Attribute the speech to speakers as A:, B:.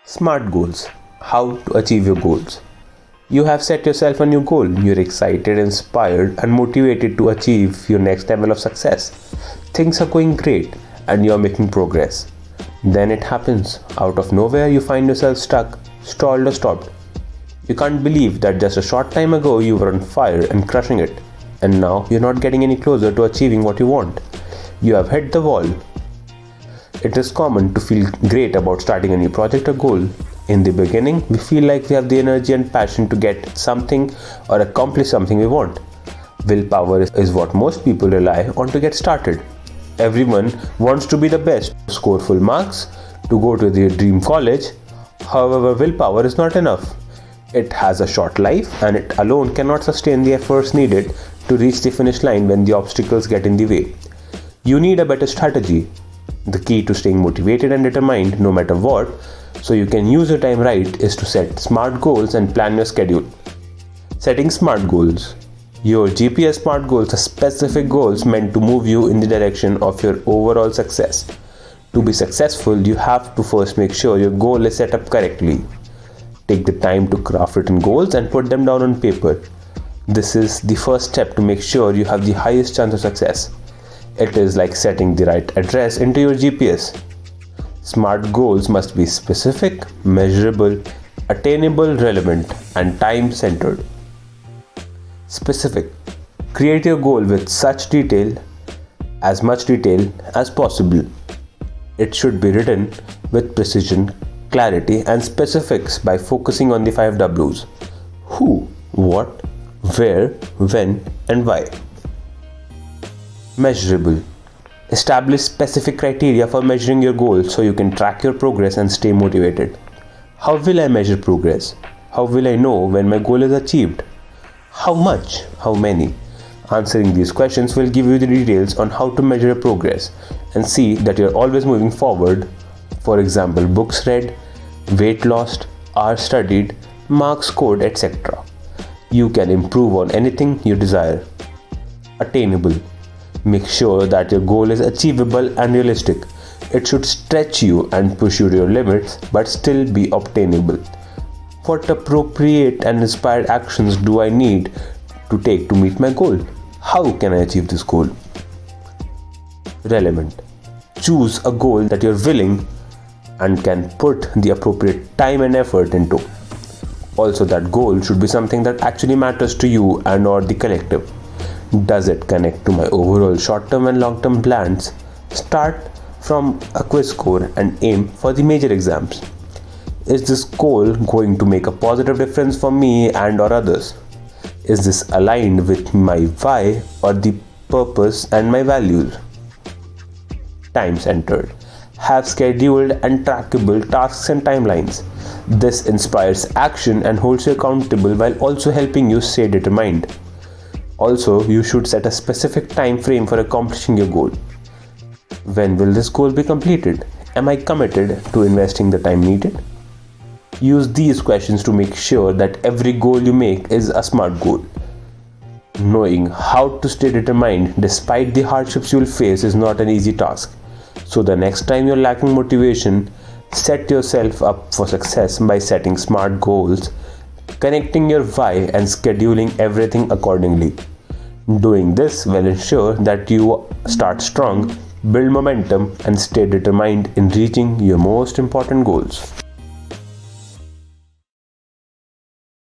A: SMART goals. How to achieve your goals. You have set yourself a new goal. You're excited, inspired, and motivated to achieve your next level of success. Things are going great and you're making progress. Then it happens. Out of nowhere, you find yourself stuck, stalled, or stopped. You can't believe that just a short time ago you were on fire and crushing it, and now you're not getting any closer to achieving what you want. You have hit the wall. It is common to feel great about starting a new project or goal. In the beginning, we feel like we have the energy and passion to get something or accomplish something we want. Willpower is what most people rely on to get started. Everyone wants to be the best, score full marks, to go to their dream college. However, willpower is not enough. It has a short life and it alone cannot sustain the efforts needed to reach the finish line when the obstacles get in the way. You need a better strategy. The key to staying motivated and determined no matter what, so you can use your time right, is to set SMART goals and plan your schedule. Setting SMART goals. Your GPS SMART goals are specific goals meant to move you in the direction of your overall success. To be successful, you have to first make sure your goal is set up correctly. Take the time to craft written goals and put them down on paper. This is the first step to make sure you have the highest chance of success. It is like setting the right address into your GPS. SMART goals must be specific, measurable, attainable, relevant, and time-centered. Specific. Create your goal with as much detail as possible. It should be written with precision, clarity, and specifics by focusing on the 5 W's. Who, what, where, when, and why. Measurable. Establish specific criteria for measuring your goals so you can track your progress and stay motivated. How will I measure progress? How will I know when my goal is achieved? How much? How many? Answering these questions will give you the details on how to measure your progress and see that you're always moving forward. For example, books read, weight lost, hours studied, marks scored, etc. You can improve on anything you desire. Attainable. Make sure that your goal is achievable and realistic. It should stretch you and push you to your limits but still be obtainable. What appropriate and inspired actions do I need to take to meet my goal? How can I achieve this goal? Relevant. Choose a goal that you're willing and can put the appropriate time and effort into. Also, that goal should be something that actually matters to you and or the collective. Does it connect to my overall short-term and long-term plans? Start from a quiz score and aim for the major exams. Is this goal going to make a positive difference for me and or others? Is this aligned with my why or the purpose and my values? Time-centered. Have scheduled and trackable tasks and timelines. This inspires action and holds you accountable while also helping you stay determined. Also, you should set a specific time frame for accomplishing your goal. When will this goal be completed? Am I committed to investing the time needed? Use these questions to make sure that every goal you make is a SMART goal. Knowing how to stay determined despite the hardships you'll face is not an easy task. So the next time you're lacking motivation, set yourself up for success by setting SMART goals, connecting your why, and scheduling everything accordingly. Doing this will ensure that you start strong, build momentum, and stay determined in reaching your most important goals.